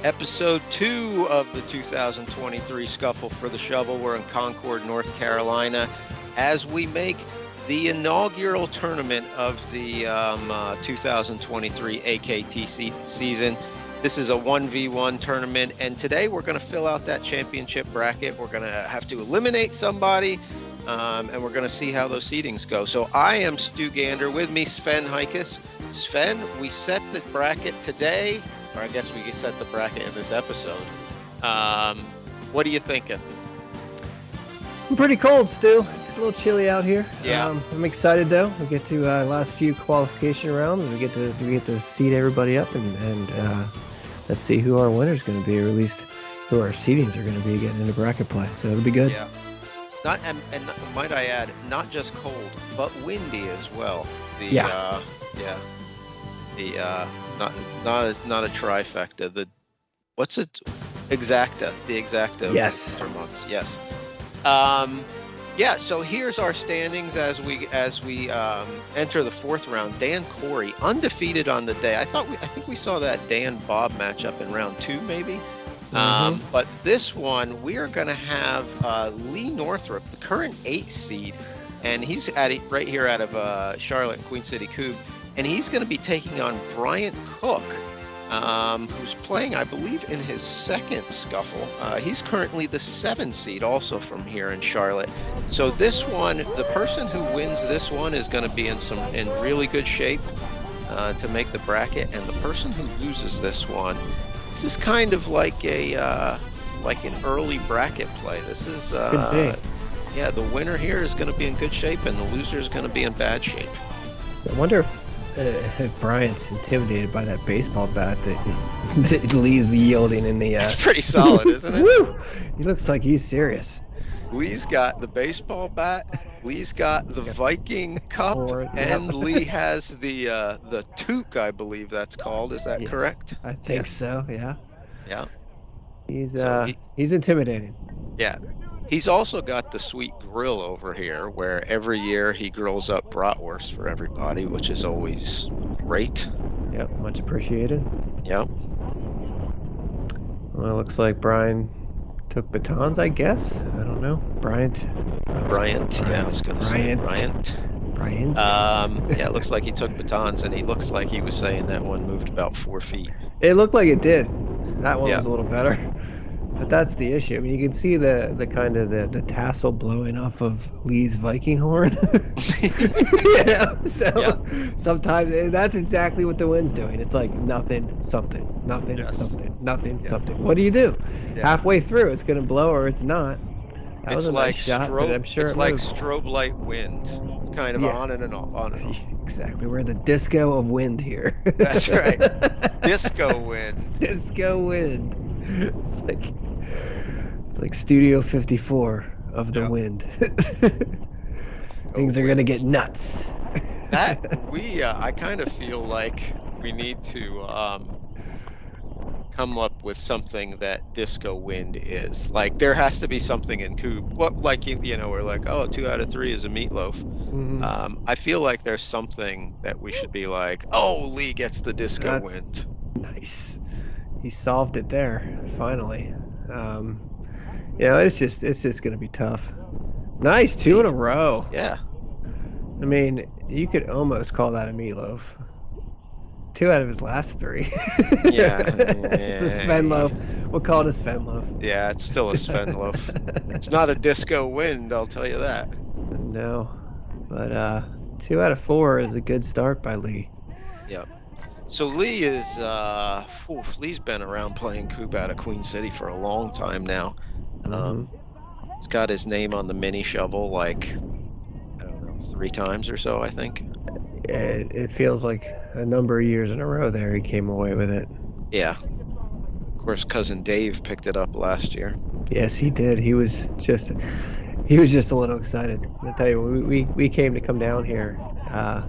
Episode 2 of the 2023 Scuffle for the Shovel. We're in Concord, North Carolina, as we make the inaugural tournament of the 2023 AKT season. This is a 1v1 tournament, and today we're going to fill out that championship bracket. We're going to have to eliminate somebody, and we're going to see how those seedings go. So I am Stu Gander. With me, Sven Heikus. Sven, we set the bracket today. Or I guess we could set the bracket in this episode. What are you thinking? I'm pretty cold, Stu. It's a little chilly out here. Yeah. I'm excited though. We get to last few qualification rounds. We get to seed everybody up and let's see who our winner's going to be, or at least who our seedings are going to be getting into bracket play. So it'll be good. Yeah. And might I add, not just cold, but windy as well. Not a trifecta. What's it? Exacta. The exacta. Yes. For months. Yes. So here's our standings as we enter the fourth round. Dan Corey undefeated on the day. I think we saw that Dan Bob matchup in round 2 maybe. But this one we are going to have Lee Northrup, the current 8th seed, and he's right here out of Charlotte, Queen City Kubb. And he's going to be taking on Bryant Cook, who's playing, I believe, in his second Skuffle. He's currently the 7th seed, also from here in Charlotte. So this one, the person who wins this one is going to be in really good shape to make the bracket. And the person who loses this one, this is kind of like an early bracket play. This is the winner here is going to be in good shape, and the loser is going to be in bad shape. I wonder if Bryant's intimidated by that baseball bat that Lee's yielding in the... It's pretty solid, isn't it? Woo! He looks like he's serious. Lee's got the baseball bat, Lee's got the Viking cup, and Lee has the toque, I believe that's called. Is that correct? I think so, yeah. Yeah. He's intimidating. Yeah. He's also got the sweet grill over here, where every year he grills up bratwurst for everybody, which is always great. Yep, much appreciated. Yep. Well, it looks like Brian took batons, I guess. I don't know. Bryant. Yeah, I was going to say Bryant. Yeah, it looks like he took batons, and he looks like he was saying that one moved about 4 feet. It looked like it did. That one was a little better. But that's the issue. I mean, you can see the kind of the tassel blowing off of Lee's Viking horn. Sometimes that's exactly what the wind's doing. It's like nothing, something, nothing, something, nothing, something. What do you do? Yeah. Halfway through, it's going to blow or it's not. That was a nice shot, but I'm sure it's like strobe light wind. It's kind of on and off, on and off. Exactly. We're in the disco of wind here. That's right. Disco wind. Disco wind. It's like Studio 54 of the wind. Things are gonna get nuts. I kind of feel like we need to come up with something that disco wind is. Like there has to be something in Kubb. What, like we're like, 2 out of 3 is a meatloaf. Mm-hmm. I feel like there's something that we should be like, Lee gets the disco wind. Nice. He solved it there finally. It's just gonna be tough. Nice, 2 in a row. Yeah. I mean, you could almost call that a meatloaf. 2 out of his last 3. Yeah. It's a Sven loaf. We'll call it a Sven loaf. Yeah, it's still a Sven loaf. It's not a disco wind, I'll tell you that. No, but 2 out of 4 is a good start by Lee. Yep. So Lee is Lee's been around playing Kubb out of Queen City for a long time now. He's got his name on the mini shovel like, I don't know, 3 times or so, I think. It feels like a number of years in a row there he came away with it. Yeah. Of course, cousin Dave picked it up last year. Yes, he did. He was just... He was just a little excited. I tell you, we came to come down here. I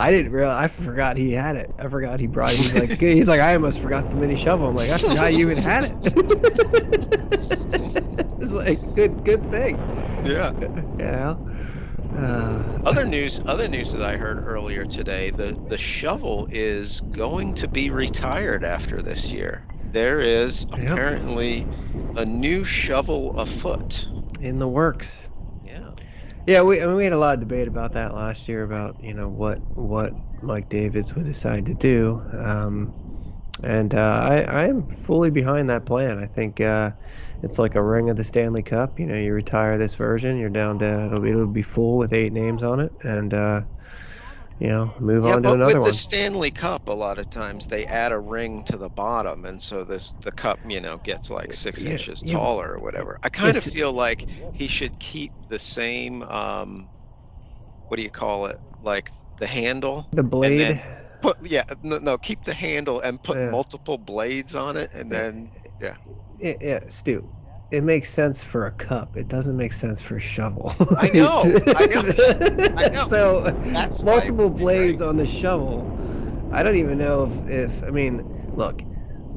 didn't realize. I forgot he had it. I forgot he brought it. He's like, I almost forgot the mini shovel. I'm like, I forgot you even had it. It's like good thing. Yeah. Yeah. Other news that I heard earlier today, the shovel is going to be retired after this year. There is apparently a new shovel afoot. In the works. Yeah. Yeah, we had a lot of debate about that last year about, what Mike Davis would decide to do. And I am fully behind that plan. I think it's like a ring of the Stanley Cup. You retire this version, you're down to it'll be full with 8 names on it, and move on to but another with one. the Stanley Cup, a lot of times they add a ring to the bottom, and so the cup, gets like 6 inches taller or whatever. I kind of feel like he should keep the same, what do you call it? Like the handle, the blade. And then keep the handle and put multiple blades on it, and then Stu. It makes sense for a cup. It doesn't make sense for a shovel. I know. So that's multiple blades on the shovel. I don't even know if look,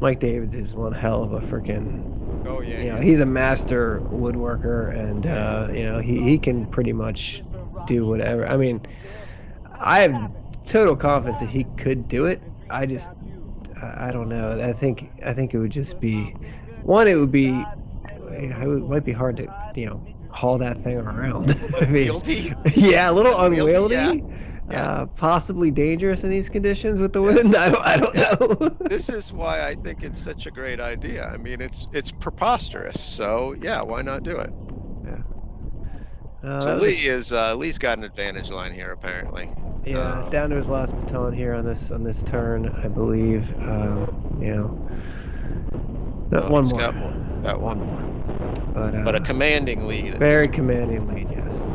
Mike Davis is one hell of a freaking. Oh yeah. He's a master woodworker, and he can pretty much do whatever. I mean, I have total confidence that he could do it. I don't know. I think it would just be one. It might be hard to haul that thing around. Unwieldy? Yeah, a little unwieldy. Yeah. Possibly dangerous in these conditions with the wind. I don't know. This is why I think it's such a great idea. I mean, it's preposterous. So yeah, why not do it? Yeah. So Lee's got an advantage line here apparently. Yeah, down to his last baton here on this turn, I believe. One more. Got one more. But a commanding lead. Very commanding lead, yes.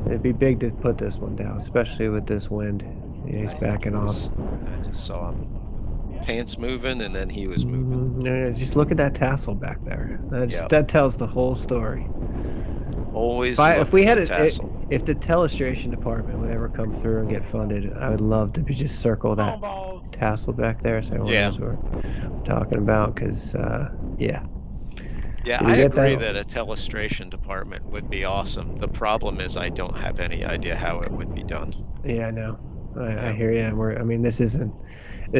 It'd be big to put this one down, especially with this wind. Yeah, he's backing off. I just saw him pants moving, and then he was moving. Just look at that tassel back there. That tells the whole story. Always. If the telestration department would ever come through and get funded, I would love to just circle that tassel back there, so everyone knows what we're talking about. Because Yeah, I agree that a telestration department would be awesome. The problem is I don't have any idea how it would be done. Yeah, I know. I hear you. This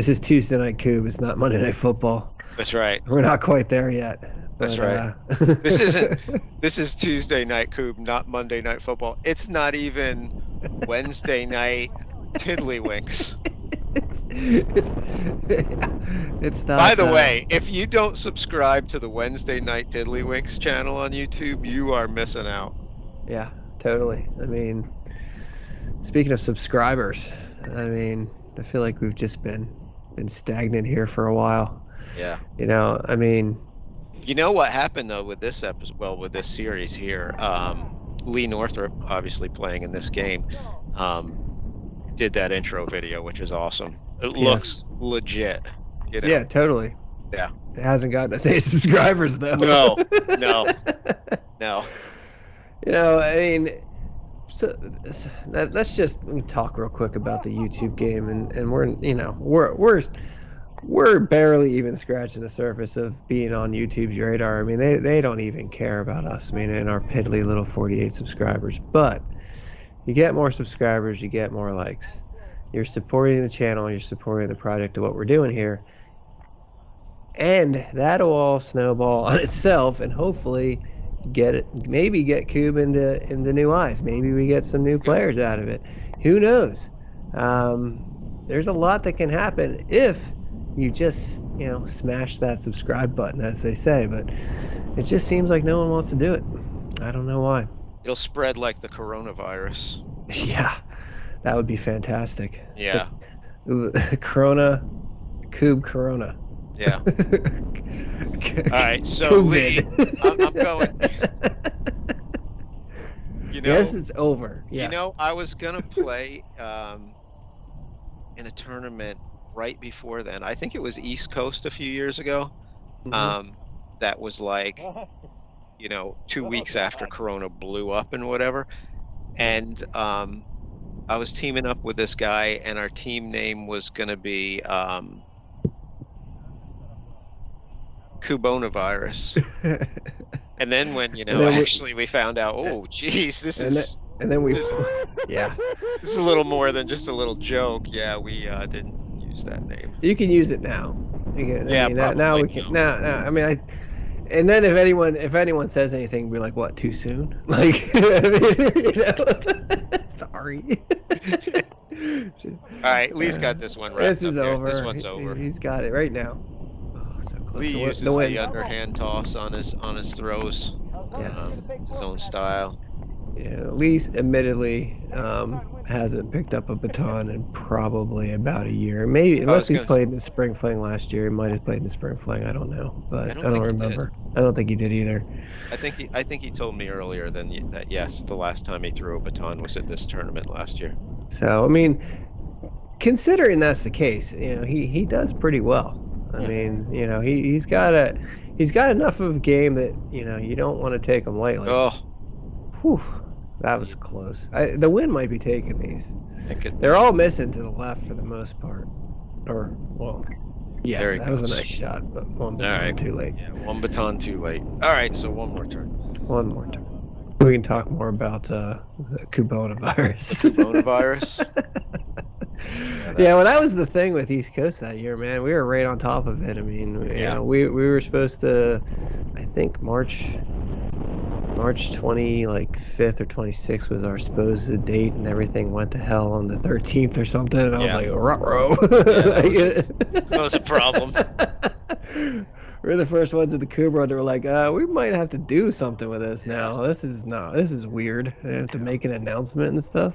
is Tuesday night Kubb. It's not Monday Night Football. That's right. We're not quite there yet. That's right. This is Tuesday night Kubb, not Monday Night Football. It's not even Wednesday night Tiddlywinks. It's not. By the way, if you don't subscribe to the Wednesday Night Tiddlywinks channel on YouTube, you are missing out. Yeah, totally. Speaking of subscribers, I feel like we've just been stagnant here for a while. Yeah. You know what happened though with this episode? Well, with this series here, Lee Northrup, obviously playing in this game, did that intro video, which is awesome. It looks legit. Yeah, totally. Yeah. It hasn't gotten us 8 subscribers though. No. So let's just talk real quick about the YouTube game, and we're barely even scratching the surface of being on YouTube's radar. They don't even care about us. In our piddly little 48 subscribers. But you get more subscribers, you get more likes. You're supporting the channel, you're supporting the project of what we're doing here. And that'll all snowball on itself, and hopefully maybe get Kubb into new eyes. Maybe we get some new players out of it. Who knows? There's a lot that can happen if you just smash that subscribe button, as they say, but it just seems like no one wants to do it. I don't know why. It'll spread like the coronavirus. Yeah, that would be fantastic. Yeah. Corona, Kubb Corona. Yeah. All right, so Lee, I'm going. Yes, it's over. Yeah. I was gonna play in a tournament right before then. I think it was East Coast a few years ago. That was like 2 weeks after Corona blew up and whatever. And I was teaming up with this guy, and our team name was going to be Kubbonavirus. And then when, actually we found out, oh, geez, this is a little more than just a little joke. Yeah, we didn't use that name. You can use it now. Now we can. Now, I mean, and then if anyone says anything, be like, what? Too soon? Like, sorry. All right, Lee's got this one right. This is over. This one's over. He's got it right now. Oh, so close. Lee uses the underhand toss on his throws. Yes. His own style. Yeah, Lee admittedly hasn't picked up a baton in probably about a year. Maybe unless he played in the spring fling last year. He might have played in the spring fling. I don't know, but I don't remember. I don't think he did either. I think he told me earlier that yes, the last time he threw a baton was at this tournament last year. So I mean, considering that's the case, he does pretty well. I mean, he's got enough of a game that you don't want to take him lightly. Oh, whew. That was close. The wind might be taking these. They're all missing to the left for the most part. Yeah, that was a nice shot, but one baton too late. Yeah, one baton too late. All right, so one more turn. One more turn. We can talk more about the Kubbonavirus. Coronavirus? Yeah, well, that was the thing with East Coast that year, man. We were right on top of it. I mean, we were supposed to, I think March 25th or 26th was our supposed date, and everything went to hell on the 13th or something. And I was like, ruh-roh. That was a problem. We're the first ones at the Kubb that were like, we might have to do something with this now. This is weird. They have to make an announcement and stuff.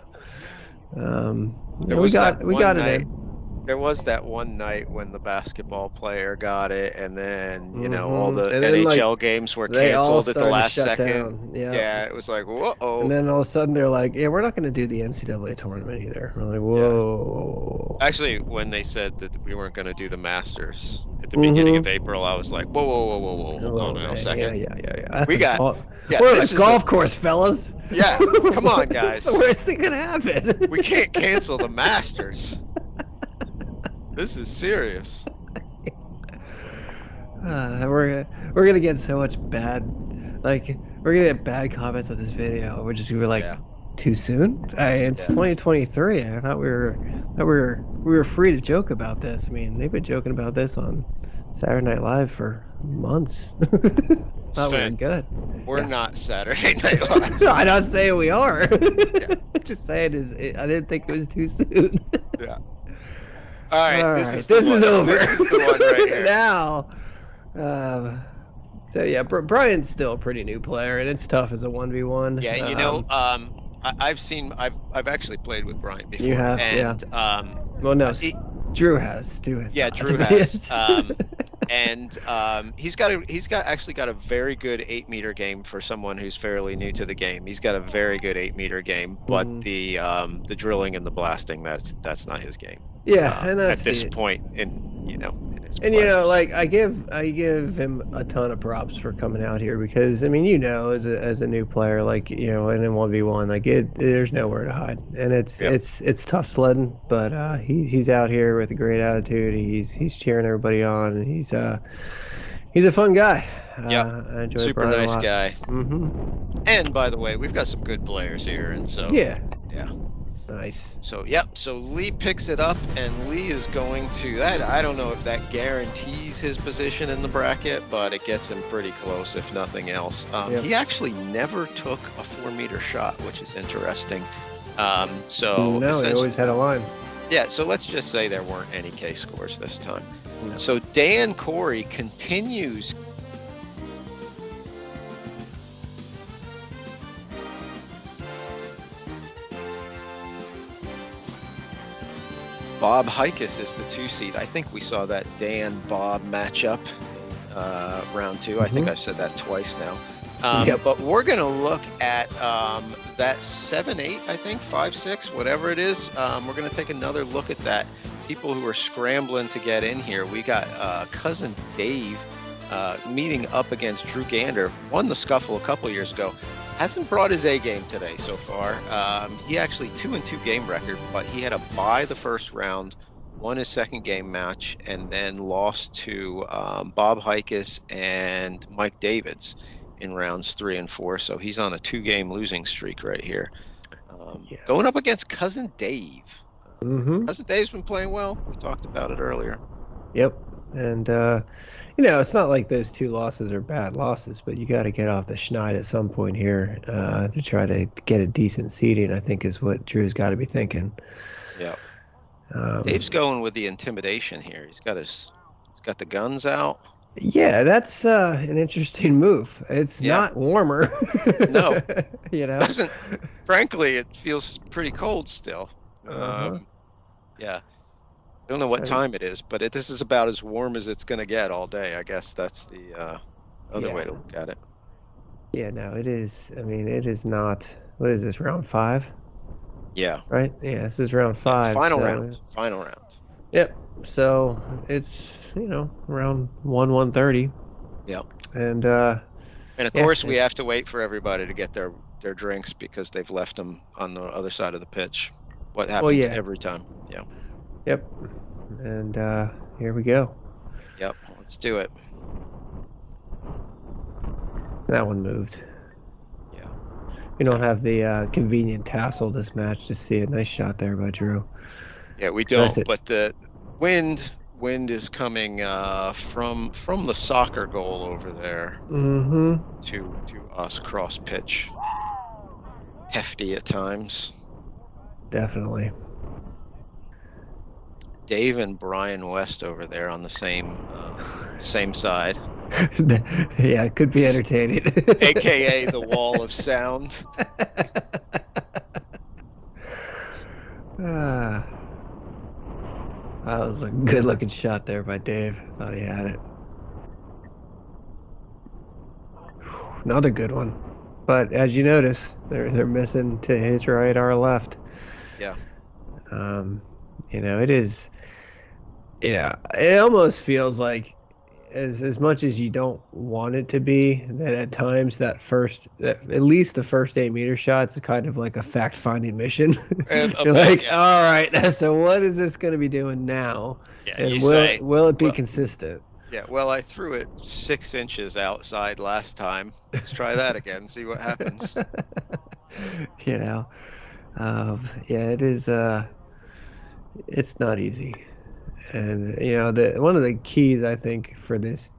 We got it in. There was that one night when the basketball player got it, and then all the NHL games were canceled at the last second. Yeah, it was like, whoa. And then all of a sudden they're like, yeah, we're not going to do the NCAA tournament either. We're like, whoa. Yeah. Actually, when they said that we weren't going to do the Masters at the beginning of April, I was like, whoa. Hold on a second. Yeah. We're on a golf course, fellas. Yeah, come on, guys. That's the worst thing could happen. We can't cancel the Masters. This is serious. We're gonna get so much bad, we're gonna get bad comments on this video. We're like, too soon. It's 2023. I thought we were free to joke about this. I mean, they've been joking about this on Saturday Night Live for months. Thought we were good. We're not Saturday Night Live. I'm not saying we are. Just saying I didn't think it was too soon. Yeah. All right, this is over. This is the one right here. Now, so yeah, Brian's still a pretty new player, and it's tough as a 1v1. Yeah, I've actually played with Brian before. You have, and, well, no, Drew has. Yeah, Drew has. And he's actually got a very good 8-meter game for someone who's fairly new to the game. He's got a very good 8-meter game, but the drilling and the blasting, that's not his game. Yeah, and at this point in his and play, I give him a ton of props for coming out here, because I mean, as a new player, and in 1v1, there's nowhere to hide, and it's tough sledding, but he's out here with a great attitude. He's cheering everybody on, and he's a fun guy. I enjoy super Brian nice guy. Mm-hmm. And by the way, we've got some good players here, and so yeah. Nice. So so Lee picks it up, and Lee is going to that. I don't know if that guarantees his position in the bracket, but it gets him pretty close, if nothing else. He actually never took a 4-meter shot, which is interesting. He always had a line. Yeah, so let's just say there weren't any K scores this time. No. So Dan Corey continues. Bob Hikus is the 2 seed. I think we saw that Dan-Bob matchup round 2. I think I've said that twice now. But we're going to look at that 7-8, I think, 5-6, whatever it is. We're going to take another look at that. People who are scrambling to get in here. We got Cousin Dave meeting up against Drew Gander, won the Skuffle a couple years ago. Hasn't brought his A game today so far. He actually 2-2 game record, but he had a bye the first round, won his second game match, and then lost to Bob Heikes and Mike Davids in rounds 3 and 4. So he's on a 2-game losing streak right here. Going up against Cousin Dave. Cousin Dave's been playing well. We talked about it earlier. Yep. And, it's not like those 2 losses are bad losses, but you got to get off the schneid at some point here to try to get a decent seeding, I think is what Drew's got to be thinking. Yeah. Dave's going with the intimidation here. He's got the guns out. Yeah, that's an interesting move. It's not warmer. No. Frankly, it feels pretty cold still. Yeah. I don't know what time it is, but this is about as warm as it's going to get all day. I guess that's the other way to look at it. Yeah, no, it is. I mean, it is not. What is this, round 5? Yeah. Right? Yeah, this is round 5. Final round. Yep. So it's, around 1:30. Yep. And of course, we have to wait for everybody to get their drinks because they've left them on the other side of the pitch. What happens every time. Yeah. Yep. And here we go. Yep. Let's do it. That one moved. Yeah. We don't have the convenient tassel this match to see a nice shot there by Drew. Yeah, we don't. But the wind is coming from the soccer goal over there to us cross pitch. Hefty at times. Definitely. Dave and Brian West over there on the same side. Yeah, it could be entertaining. AKA the wall of sound. That was a good-looking shot there by Dave. Thought he had it. Another good one. But as you notice, they're missing to his right, our left. Yeah. It is. It almost feels like, as much as you don't want it to be, that at times at least the first 8-meter shots is kind of like a fact-finding mission. You're like, all right, so what is this going to be doing now? Yeah, and will it be consistent? Yeah, well, I threw it 6 inches outside last time. Let's try that again, see what happens. It is. It's not easy. And one of the keys I think for this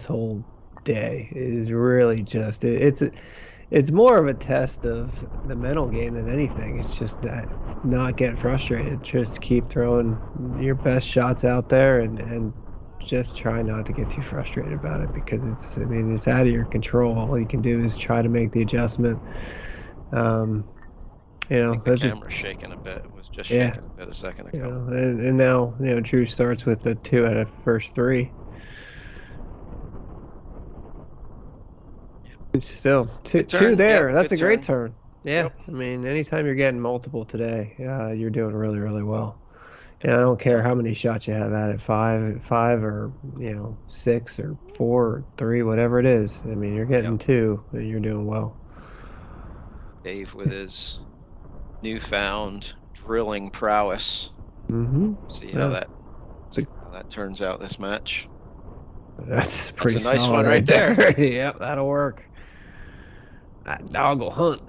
whole day is really just it's more of a test of the mental game than anything. It's just that not get frustrated, just keep throwing your best shots out there and just try not to get too frustrated about it, because it's out of your control. All you can do is try to make the adjustment. The camera's shaking a bit. It was just shaking a bit a second ago. And now Drew starts with the 2 out of first 3. Still two there. Yep, that's a great turn. Yeah, yep. Anytime you're getting multiple today, you're doing really, really well. And I don't care how many shots you have at it, 5 or 6 or 4 or 3, whatever it is. You're getting 2, and you're doing well. Dave with his newfound drilling prowess. See how that turns out this match. That's pretty. That's a nice one right there. Yep, that'll work. That dog will hunt.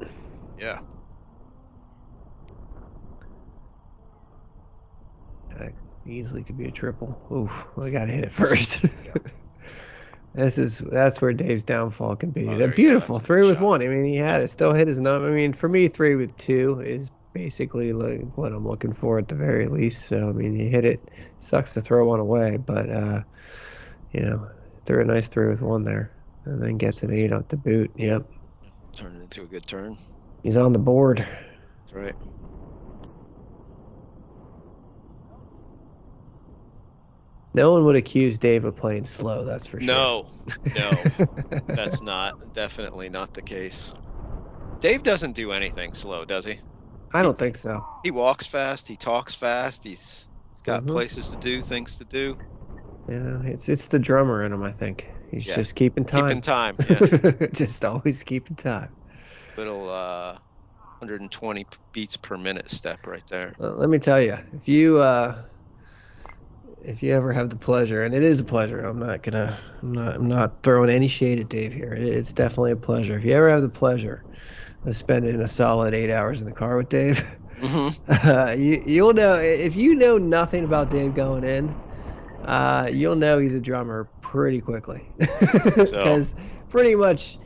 Yeah. That easily could be a triple. Oof, we gotta hit it first. That's where Dave's downfall can be. They're beautiful. 3 with 1. He had it. Still hit his number. For me, 3 with 2 is basically like what I'm looking for at the very least. So you hit it. Sucks to throw one away, but threw a nice 3 with 1 there, and then gets an 8 on the boot. Yep. Turned it into a good turn. He's on the board. That's right. No one would accuse Dave of playing slow, that's for sure. No, that's definitely not the case. Dave doesn't do anything slow, does he? I don't think so. He walks fast, he talks fast, he's got places to do, things to do. It's the drummer in him, I think. He's just keeping time. Keeping time, yeah. Just always keeping time. Little 120 beats per minute step right there. Well, let me tell you, if you ever have the pleasure, and it is a pleasure, I'm not throwing any shade at Dave here. It's definitely a pleasure. If you ever have the pleasure of spending a solid 8 hours in the car with Dave, you'll know, if you know nothing about Dave going in, you'll know he's a drummer pretty quickly. Because pretty much,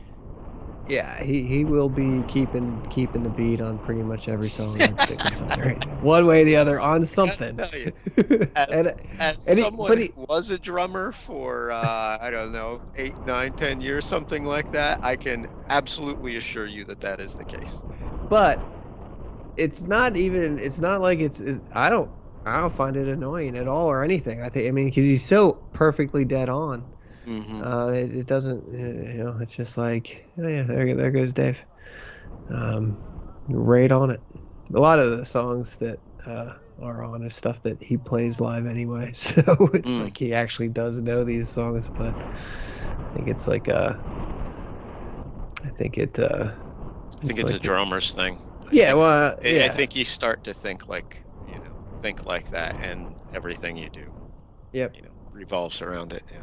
yeah, he will be keeping the beat on pretty much every song that comes on the radio. One way or the other on something. As someone who was a drummer for I don't know, 8, 9, 10 years, something like that, I can absolutely assure you that is the case. But it's not like I don't find it annoying at all or anything. I mean, because he's so perfectly dead on. It doesn't, it's just like, oh yeah, there goes Dave. Right on it. A lot of the songs that are on is stuff that he plays live anyway, so it's like he actually does know these songs. But I think it's like I think it's a drummer's thing. I think you start to think like that, and everything you do, revolves around it. Yeah.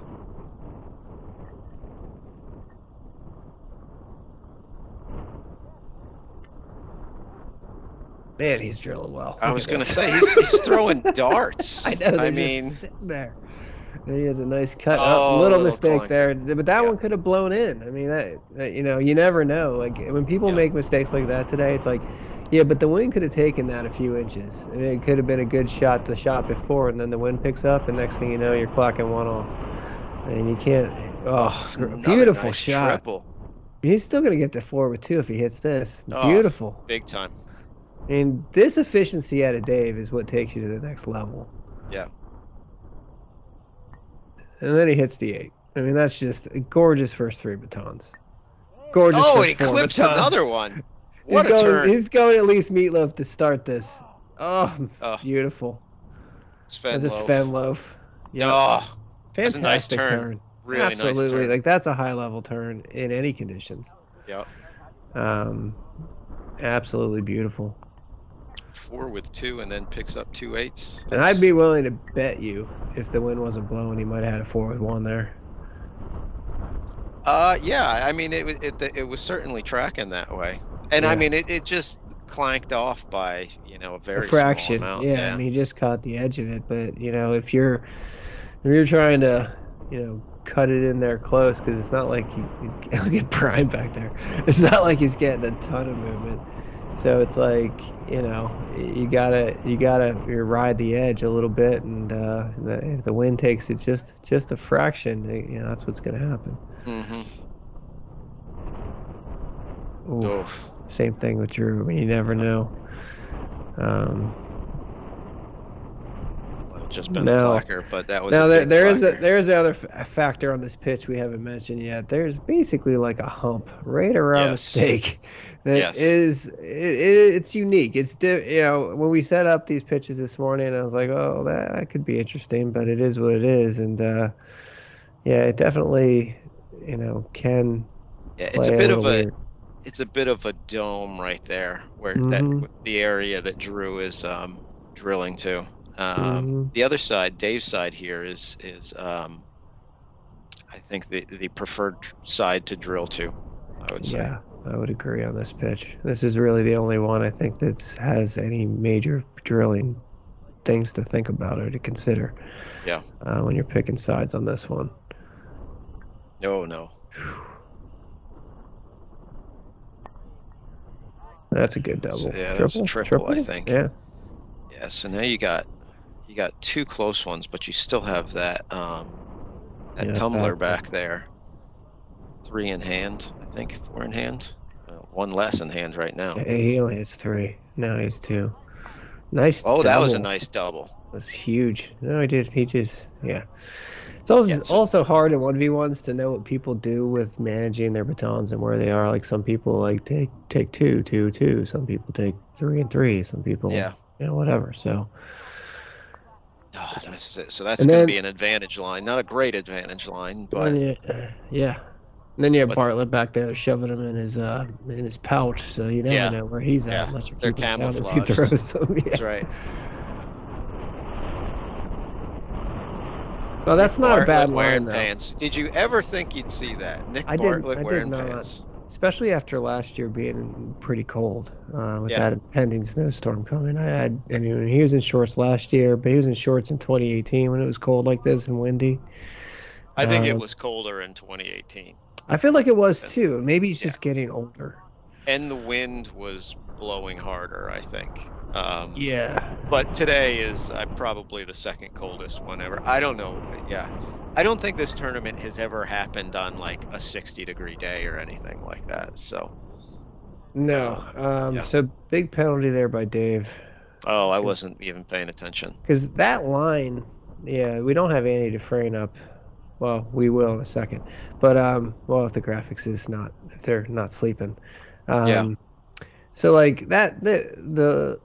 Man, he's drilling well. I was going to say, he's throwing darts. I know. I mean, just sitting there. And he has a nice cut. Little mistake there, but that one could have blown in. I mean, that you never know. Like when people make mistakes like that today, it's like, yeah, but the wind could have taken that a few inches. I mean, it could have been a good shot the shot before, and then the wind picks up, and next thing you know, you're clocking one off, and you can't. Oh, beautiful nice shot. Triple. He's still gonna get to 4 with 2 if he hits this. Beautiful. Big time. And this efficiency out of Dave is what takes you to the next level. Yeah. And then he hits the 8. I mean, that's just a gorgeous first 3 batons. Gorgeous. Oh, and he clips another one. What a turn. He's going at least meatloaf to start this. Oh, beautiful. Sven That's a Sven loaf. Yeah. Oh, fantastic nice turn. Really Absolutely. Nice turn. Like, that's a high-level turn in any conditions. Yep. Absolutely beautiful. 4 with 2, and then picks up 2 8s. And I'd be willing to bet you, if the wind wasn't blowing, he might have had a 4 with 1 there. Yeah. I mean, it was certainly tracking that way, and I mean, it just clanked off by a very fraction. Small amount. Yeah, I mean, he just caught the edge of it. But if you're trying to cut it in there close, because it's not like he's get primed back there. It's not like he's getting a ton of movement. So it's like, you gotta ride the edge a little bit, and if the wind takes it just a fraction, that's what's gonna happen. Oof. Same thing with Drew. I mean, you never know. Just been a clacker, but that was there is another factor on this pitch we haven't mentioned yet. There's basically like a hump right around the stake that is it's unique. It's when we set up these pitches this morning, I was like, oh, that could be interesting, but it is what it is, and it definitely can. Yeah, it's a bit of a dome right there where the area that Drew is drilling to. The other side, Dave's side here is I think the preferred side to drill to, I would say. Yeah, I would agree on this pitch. This is really the only one I think that has any major drilling things to think about or to consider. Yeah. When you're picking sides on this one. No. That's a good double. So, that's a triple, I think. Yeah. Yeah. So now you got 2 close ones, but you still have that tumbler back there. 3 in hand, I think. 4 in hand. 1 less in hand right now. He only has 3. Now he's 2. Nice. Oh, that was a nice double. That's huge. No, he did. He just It's also hard in 1v1s to know what people do with managing their batons and where they are. Like some people like take 2, 2, 2. Some people take 3 and 3. Some people, whatever. So. Oh, so that's going to be an advantage line. Not a great advantage line, but yeah. And then you have Bartlett back there shoving him in his pouch, so you never know where he's at unless you're keeping count as he throws them. That's right. Well, that's not a bad line, though. Pants. Did you ever think you'd see that? Nick Bartlett wearing pants. Especially after last year being pretty cold with that impending snowstorm coming. He was in shorts last year, but he was in shorts in 2018 when it was cold like this and windy. I think it was colder in 2018. I feel like it was too. Maybe he's just getting older. And the wind was blowing harder, I think. Yeah. But today is probably the second coldest one ever. I don't know. Yeah. I don't think this tournament has ever happened on like a 60-degree day or anything like that. So. No. So big penalty there by Dave. Oh, I wasn't even paying attention. Because that line, we don't have Andy Dufresne up. Well, we will in a second. But if the graphics is not, if they're not sleeping. So like that, the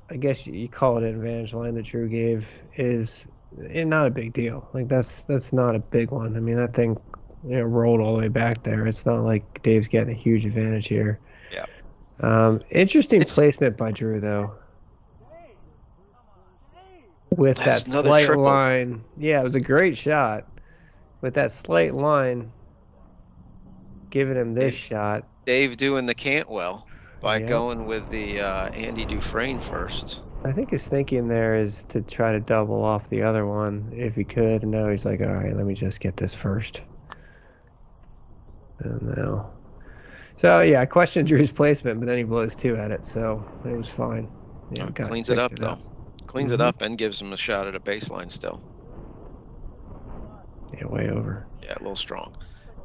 I guess you call it an advantage line that Drew gave is not a big deal. Like that's not a big one. I mean, that thing rolled all the way back there. It's not like Dave's getting a huge advantage here. Yeah. Interesting placement by Drew though. With that slight line. Yeah, it was a great shot. With that slight line, giving him this shot. Dave doing the Cantwell by going with the Andy Dufresne first. I think his thinking there is to try to double off the other one if he could. And now he's like, all right, let me just get this first. And now. So, I questioned Drew's placement, but then he blows two at it. So it was fine. Yeah, cleans it up, though. Cleans it up and gives him a shot at a baseline still. Yeah, way over. Yeah, a little strong.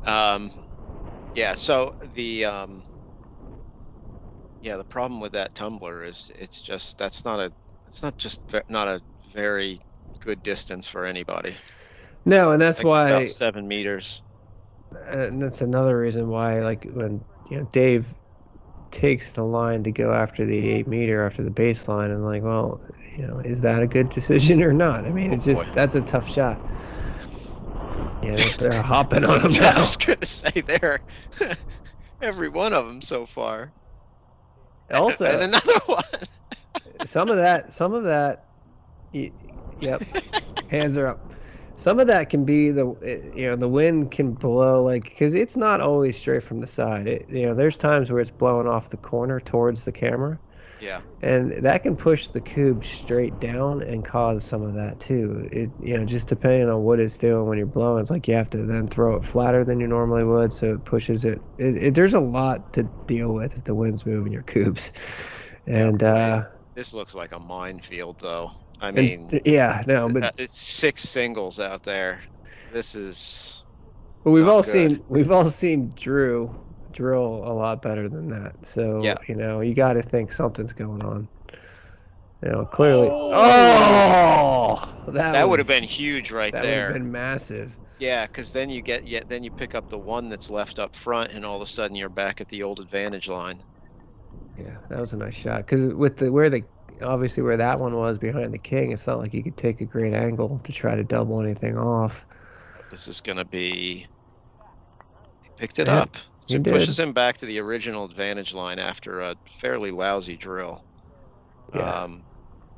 So the the problem with that tumbler is it's not a very good distance for anybody. No, and that's like why about 7 meters. And that's another reason why, like when Dave takes the line to go after the 8 meter after the baseline, and like, well, is that a good decision or not? I mean, that's a tough shot. Yeah, they're hopping on him now. I was gonna say every one of them so far. Also, and another one. some of that. Yep, hands are up. Some of that can be the wind can blow because it's not always straight from the side. There's times where it's blowing off the corner towards the camera. Yeah. And that can push the Kubb straight down and cause some of that too. Just depending on what it's doing when you're blowing, it's like you have to then throw it flatter than you normally would, so it pushes it. There's a lot to deal with if the wind's moving your Kubbs. And this looks like a minefield, though. I mean, but it's 6 singles out there. This is. But we've all seen Drew drill a lot better than that. So you got to think something's going on. Clearly. That would have been huge right there. That would have been massive. Yeah, because then you pick up the one that's left up front, and all of a sudden you're back at the old advantage line. Yeah, that was a nice shot. Because with obviously where that one was behind the king, it's not like you could take a great angle to try to double anything off. This is going to be. He picked it up. So it pushes him back to the original advantage line after a fairly lousy drill. Yeah.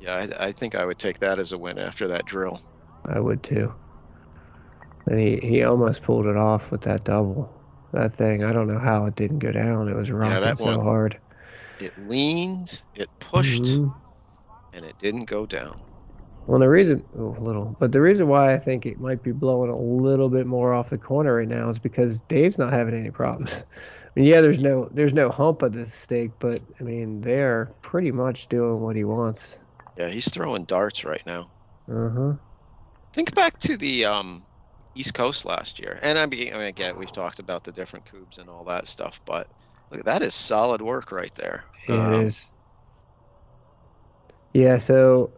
I think I would take that as a win after that drill. I would too. And he almost pulled it off with that double. That thing, I don't know how it didn't go down. It was rocking so hard. It leaned, it pushed, and it didn't go down. Well, the reason why I think it might be blowing a little bit more off the corner right now is because Dave's not having any problems. I mean, there's no hump of this stake, but I mean, they're pretty much doing what he wants. Yeah, he's throwing darts right now. Uh-huh. Think back to the East Coast last year, and again, we've talked about the different Kubbs and all that stuff, but look, that is solid work right there. Yeah, it is. Yeah, so.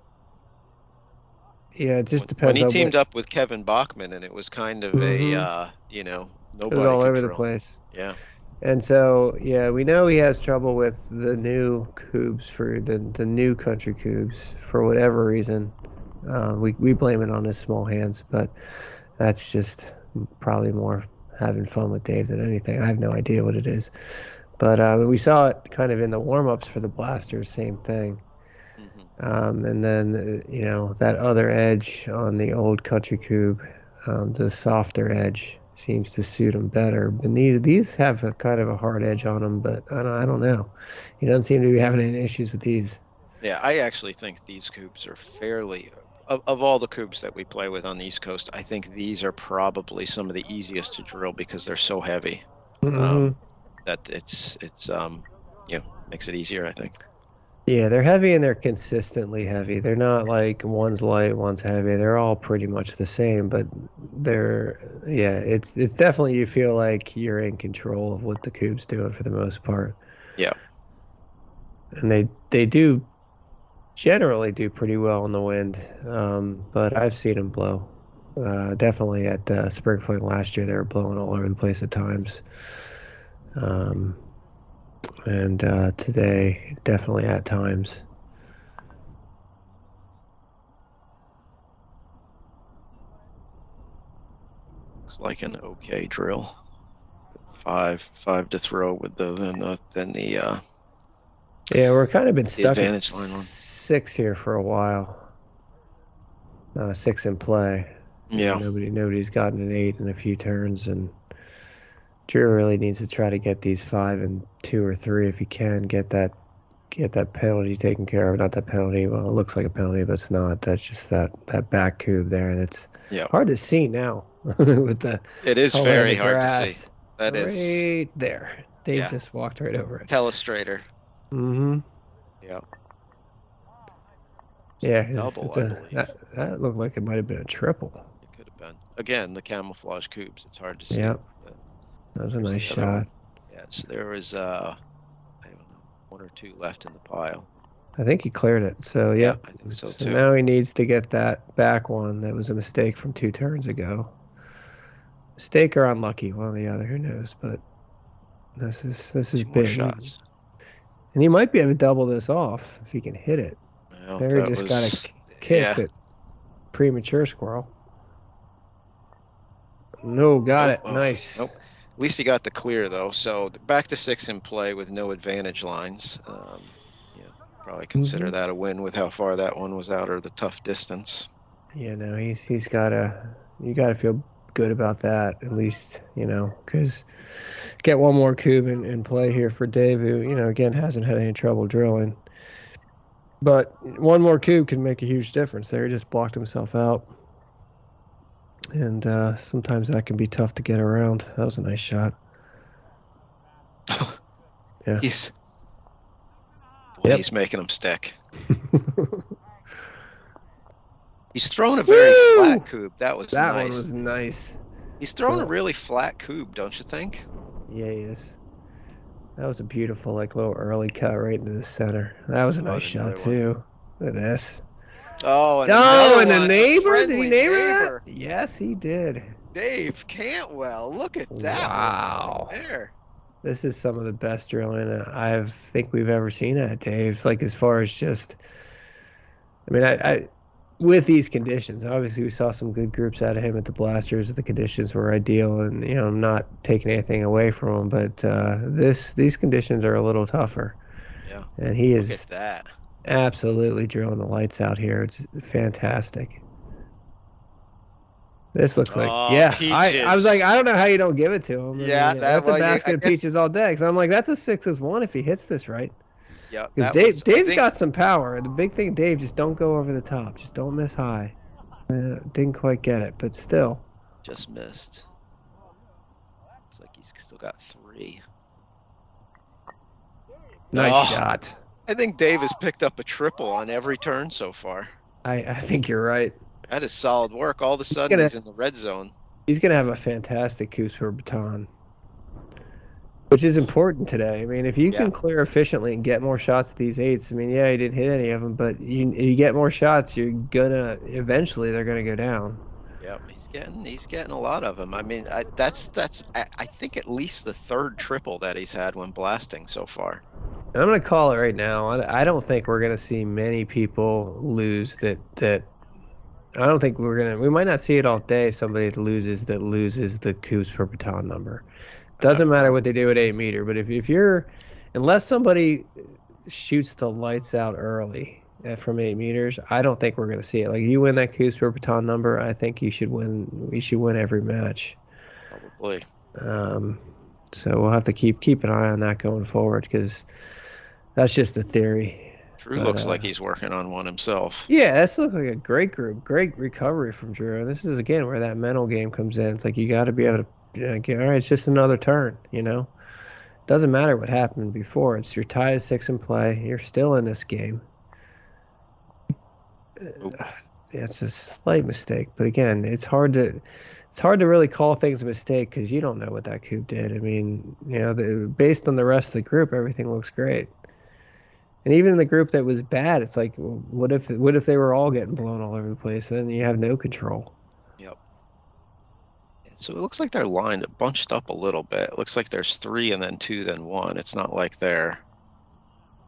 Yeah, it just depends. When he teamed up with Kevin Bachman, and it was kind of a, nobody. It was all over the place. Yeah. And so, we know he has trouble with the new Kubbs for the new country Kubbs for whatever reason. We blame it on his small hands, but that's just probably more having fun with Dave than anything. I have no idea what it is. But we saw it kind of in the warm-ups for the blasters, same thing. And then, that other edge on the old Country Coupe, the softer edge, seems to suit him better. And these have a kind of a hard edge on them, but I don't know. He doesn't seem to be having any issues with these. Yeah, I actually think these coupes are fairly, of all the coupes that we play with on the East Coast, I think these are probably some of the easiest to drill because they're so heavy. That it's makes it easier, I think. Yeah, they're heavy and they're consistently heavy. They're not like one's light, one's heavy. They're all pretty much the same, but it's definitely, you feel like you're in control of what the coupe's doing for the most part. Yeah. And they do generally do pretty well in the wind, but I've seen them blow. Definitely at Spring Fling last year, they were blowing all over the place at times. And today, definitely at times. Looks like an okay drill. Five to throw with the yeah, we're kind of been stuck at 6 here for a while. 6 in play. Yeah. Nobody's gotten an 8 in a few turns, and Drew really needs to try to get these 5 and 2 or 3 if he can get that penalty taken care of. Not that penalty. Well, it looks like a penalty, but it's not. That's just that back coupe there. That's hard to see now with the. It is very hard to see. That right is right there. Dave just walked right over it. Telestrator. Yeah. Yeah. Double, I believe. That looked like it might have been a triple. It could have been. Again, the camouflage coupes. It's hard to see. Yeah. That was a nice shot. Yeah, so there was, I don't know, 1 or 2 left in the pile. I think he cleared it. So, yeah. I think so, too. Now he needs to get that back one. That was a mistake from 2 turns ago. Mistake or unlucky, one or the other. Who knows? But this is big. Shots. And he might be able to double this off if he can hit it. Well, Barry just got a kick at premature squirrel. No, got it. Nice. Nope. At least he got the clear, though. So back to 6 in play with no advantage lines. Probably consider that a win with how far that one was out or the tough distance. Yeah, no, he's got to. You got to feel good about that, at least, because get one more coupe in play here for Dave, who, again, hasn't had any trouble drilling. But one more coupe can make a huge difference there. He just blocked himself out. And sometimes that can be tough to get around. That was a nice shot. Yeah. He's making him stick. He's thrown a very flat coupe. That was nice. That one was nice. He's thrown a really flat coupe, don't you think? Yeah, he is. That was a beautiful, little early cut right into the center. That was a nice shot, too. Look at this. Oh, and the neighbor? Did he neighbor that? Yes, he did. Dave Cantwell. Look at that. Wow. Right there. This is some of the best drilling I think we've ever seen at Dave. As far as just, I with these conditions, obviously we saw some good groups out of him at the Blasters. The conditions were ideal, and I'm not taking anything away from him, but these conditions are a little tougher. Yeah. And he is. Look at that. Absolutely drilling the lights out here. It's fantastic. This looks like, I was like, I don't know how you don't give it to him. That's a basket of peaches all day. Because I'm like, that's a 6-1 if he hits this right. Yeah, because Dave's got some power. The big thing, Dave, just don't go over the top. Just don't miss high. Didn't quite get it, but still. Just missed. Looks like he's still got 3. Nice shot. I think Dave has picked up a triple on every turn so far. I think you're right. That is solid work. All of a sudden, he's in the red zone. He's going to have a fantastic coupe for baton, which is important today. If you can clear efficiently and get more shots at these 8s, he didn't hit any of them, but you get more shots, eventually they're going to go down. Yep, he's getting a lot of them. That's I think at least the 3rd triple that he's had when blasting so far. And I'm going to call it right now. I don't think we're going to see many people lose that I don't think we might not see it all day. Somebody that loses the Coups per baton number. Doesn't matter what they do at 8 meter, but if you're, unless somebody shoots the lights out early from 8 meters, I don't think we're gonna see it. Like you win that Coups per baton number, I think you should win. We should win every match. Probably. So we'll have to keep an eye on that going forward because that's just a theory. Drew looks like he's working on one himself. Yeah, this looks like a great group, great recovery from Drew. And this is again where that mental game comes in. It's like you got to be able to get, all right, it's just another turn, Doesn't matter what happened before. It's your tie is 6 in play. You're still in this game. Yeah, it's a slight mistake, but again, it's hard to really call things a mistake because you don't know what that coup did. I mean, based on the rest of the group, everything looks great. And even in the group that was bad, it's like, well, what if they were all getting blown all over the place? Then you have no control. Yep. So it looks like they're bunched up a little bit. It looks like there's 3 and then 2, then 1. It's not like they're.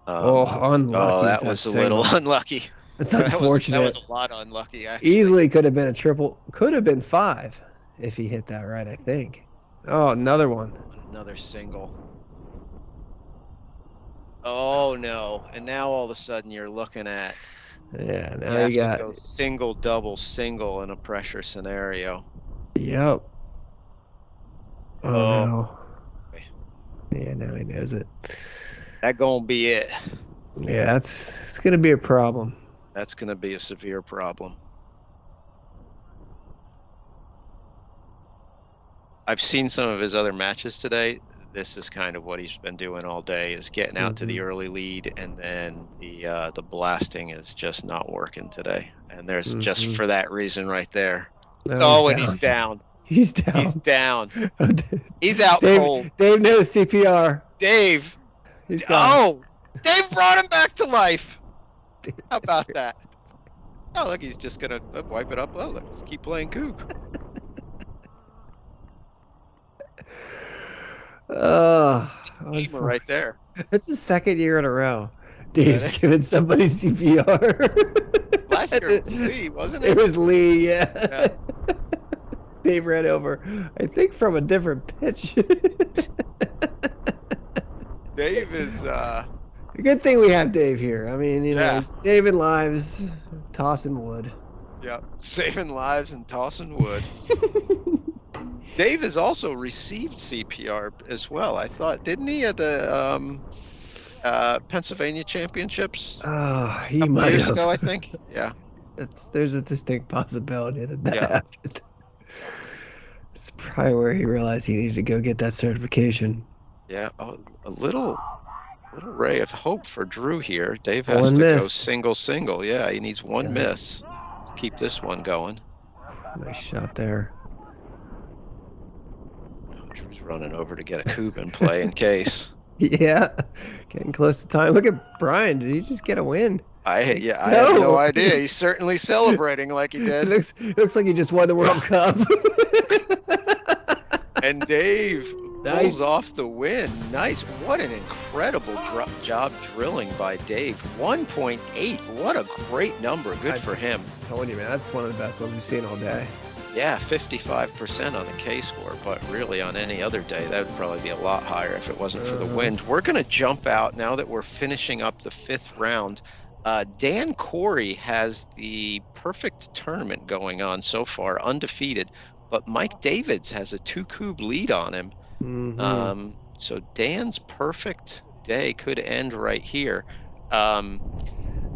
Unlucky. Oh, that was a little unlucky. It's unfortunate. That was a lot unlucky, actually. Easily could have been a triple. Could have been 5 if he hit that right, I think. Oh, another one. Another single. Oh, no. And now all of a sudden you're looking at... Yeah, now you got... to go single, double, single in a pressure scenario. Yep. Oh, no. Yeah, now he knows it. That gonna be it. Yeah, it's gonna be a problem. That's gonna be a severe problem. I've seen some of his other matches today. This is kind of what he's been doing all day, is getting out to the early lead, and then the blasting is just not working today. And there's just for that reason right there. Oh, and he's down. He's down. He's down. He's out cold. Dave knows CPR. Dave. Oh, Dave brought him back to life. How about that? Oh, look, he's just going to wipe it up. Oh, let's keep playing Kubb. Right there. That's the second year in a row. Dave's giving somebody CPR. Last year it was Lee, wasn't it? It was Lee, yeah. Dave ran over, I think, from a different pitch. Dave is... A good thing we have Dave here. I mean, he's saving lives, tossing wood. Yep, saving lives and tossing wood. Dave has also received CPR as well. I thought, didn't he, at the Pennsylvania Championships? He might years have. ago, I think. Yeah. There's a distinct possibility that happened. It's probably where he realized he needed to go get that certification. Yeah, a little ray of hope for Drew here. Dave has to go single. Yeah, he needs one miss to keep this one going. Nice shot there. Drew's running over to get a Kubb in play in case. Yeah, getting close to time. Look at Brian. Did he just get a win? I have no idea. He's certainly celebrating like he did. Looks like he just won the World Cup. And Dave pulls off the win. Nice. What an incredible job drilling by Dave. 1.8. What a great number. Good for him. I told you, man. That's one of the best ones we've seen all day. Yeah, 55% on the K-score, but really on any other day, that would probably be a lot higher if it wasn't for the wind. We're going to jump out now that we're finishing up the 5th round. Dan Corey has the perfect tournament going on so far, undefeated, but Mike Davids has a 2 Kubb lead on him. So Dan's perfect day could end right here. I'm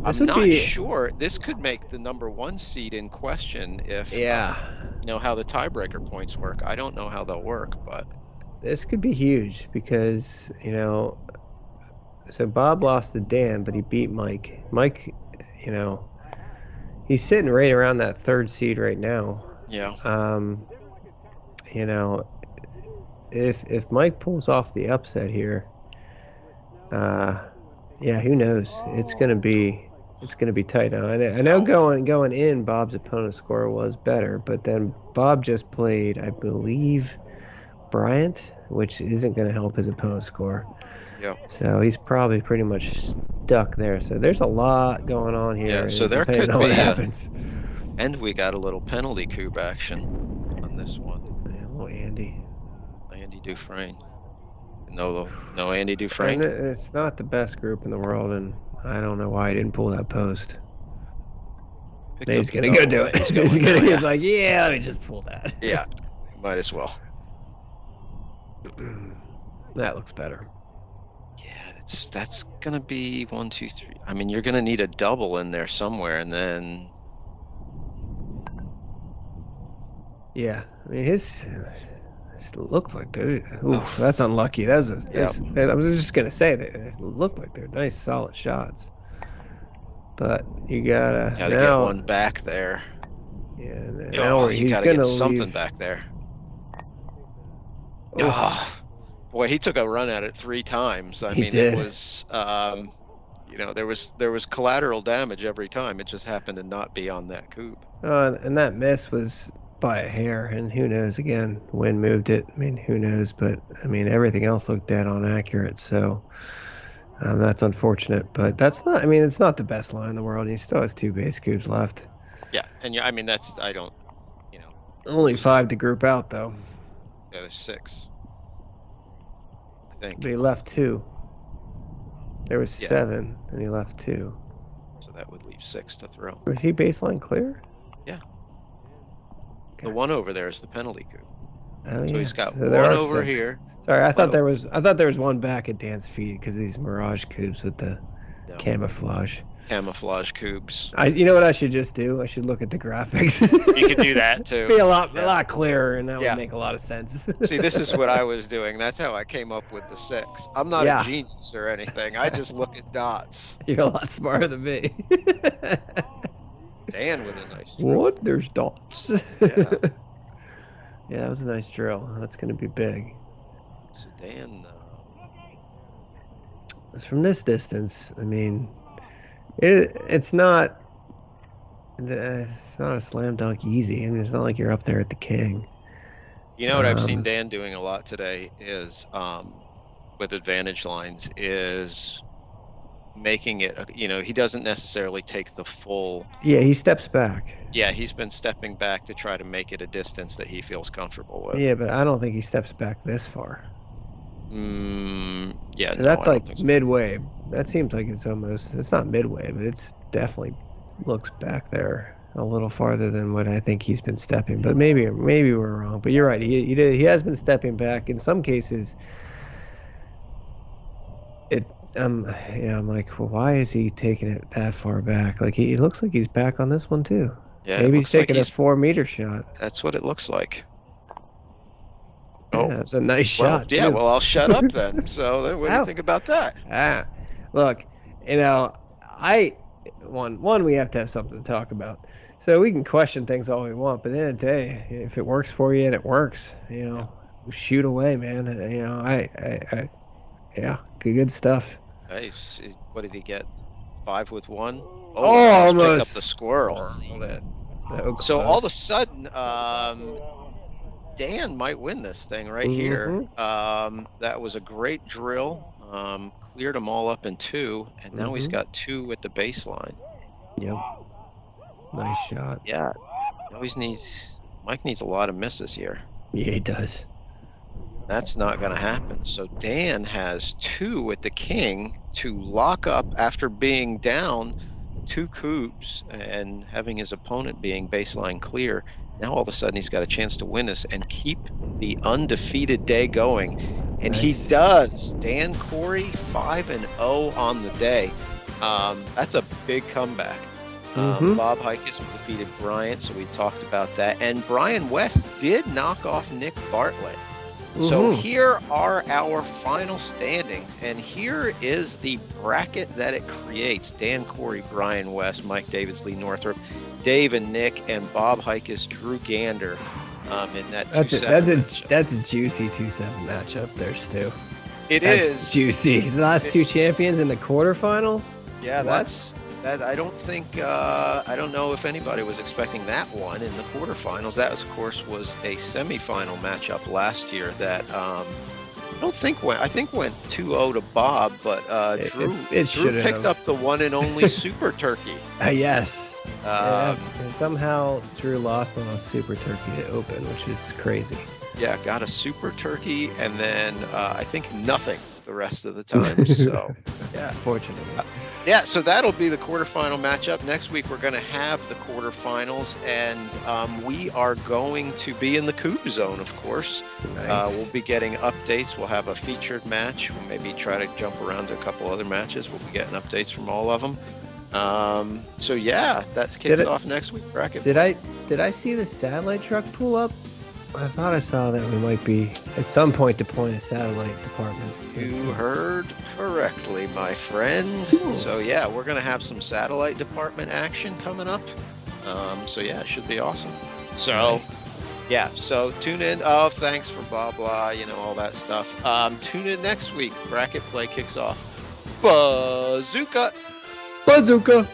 not sure. This could make the number 1 seed in question if how the tiebreaker points work. I don't know how they'll work, but this could be huge because so Bob lost to Dan, but he beat Mike. Mike, he's sitting right around that 3rd seed right now. Yeah. If Mike pulls off the upset here, who knows? It's gonna be tight. Now I know going in, Bob's opponent's score was better, but then Bob just played, I believe, Bryant, which isn't gonna help his opponent's score. Yeah. So he's probably pretty much stuck there. So there's a lot going on here. Yeah. So there could be what happens. And we got a little penalty Kubb action on this one. Yeah, little Andy Dufresne. No Andy Dufresne. And it's not the best group in the world, and I don't know why he didn't pull that post. He's gonna go do it. He's like, yeah, let me just pull that. Yeah, might as well. That looks better. Yeah, that's gonna be 1, 2, 3. I mean, you're gonna need a double in there somewhere, and then. Yeah, I mean his looks like they're. Oof, that's unlucky. That was I was just gonna say that it looked like they're nice, solid shots. But you gotta get one back there. Yeah, now you gotta get something back there. Oh, boy, he took a run at it 3 times. I mean, it was, there was collateral damage every time. It just happened to not be on that Kubb. And that miss was by a hair, and who knows? Again, wind moved it. I mean, who knows? But I mean, everything else looked dead on accurate. So. That's unfortunate, but that's not. I mean, it's not the best line in the world. He still has 2 base Kubbs left. Yeah, and I mean I don't, Only 5 to group out though. Yeah, there's 6. I think. But he left 2. There was 7, and he left 2. So that would leave 6 to throw. Was he baseline clear? Yeah. Okay. The one over there is the penalty Kubb. Oh, so he's got one over 6. Here. Sorry, I thought there was one back at Dan's feet because these Mirage Kubbs with the camouflage. Camouflage Kubbs. You know what I should just do? I should look at the graphics. You could do that too. Be a lot clearer, and that would make a lot of sense. See, this is what I was doing. That's how I came up with the 6. I'm not a genius or anything. I just look at dots. You're a lot smarter than me. Dan with a nice drill. What? There's dots. Yeah. Yeah, that was a nice drill. That's going to be big. So Dan, from this distance, I mean, it's not a slam dunk easy. I mean, it's not like you're up there at the king. You know what I've seen Dan doing a lot today is, with advantage lines, is making it, he doesn't necessarily take the full. Yeah, he steps back. Yeah, he's been stepping back to try to make it a distance that he feels comfortable with. Yeah, but I don't think he steps back this far. Yeah, that's like midway. That seems like it's not midway, but it's definitely looks back there a little farther than what I think he's been stepping. But maybe we're wrong. But you're right. He has been stepping back. In some cases, I'm like, well, why is he taking it that far back? Like he looks like he's back on this one too. Yeah, maybe he's taking a 4-meter shot. That's what it looks like. Oh, yeah, that's a nice shot. Yeah, well, I'll shut up then. So then, what do you think about that? Look, one we have to have something to talk about. So we can question things all we want, but at the end of the day, if it works for you and it works, shoot away, man. Good stuff. Hey, what did he get? 5 with 1. Oh, almost picked up the squirrel. So all of a sudden, Dan might win this thing right here. That was a great drill. Cleared them all up in 2, and now he's got 2 at the baseline. Yep. Nice shot. Yeah. Mike needs a lot of misses here. Yeah, he does. That's not going to happen. So Dan has 2 at the king to lock up after being down 2 Kubbs and having his opponent being baseline clear. Now all of a sudden he's got a chance to win this and keep the undefeated day going. And he does. Dan Corey 5-0 on the day. That's a big comeback. Bob Hikus defeated Bryant, so we talked about that. And Brian West did knock off Nick Bartlett. So here are our final standings, and here is the bracket that it creates. Dan Corey, Brian West, Mike Davids, Lee Northrup, Dave and Nick, and Bob Hikus, Drew Gander in that 2-7 That's a juicy 2-7 matchup there, Stu. That's juicy. The last 2 champions in the quarterfinals? Yeah, that I don't know if anybody was expecting that one in the quarterfinals. That was, of course, a semifinal matchup last year that I think went 2-0 to Bob, but Drew picked up the one and only Super Turkey. Yes. And somehow Drew lost on a Super Turkey to open, which is crazy. Yeah, got a Super Turkey, and then I think nothing the rest of the time. So, yeah. Fortunately. Yeah, so that'll be the quarterfinal matchup. Next week, we're going to have the quarterfinals, and we are going to be in the Kubb zone, of course. Nice. We'll be getting updates. We'll have a featured match. We'll maybe try to jump around to a couple other matches. We'll be getting updates from all of them. So yeah, that kicks off next week, bracket. Did I see the satellite truck pull up? I thought I saw that we might be at some point deploying a satellite department. You heard correctly, my friend. Cool. So yeah, we're gonna have some satellite department action coming up. So yeah, it should be awesome. So Nice. yeah, so tune in. Oh, thanks for blah blah, all that stuff. Tune in next week. Bracket play kicks off. Bazooka. Bazooka.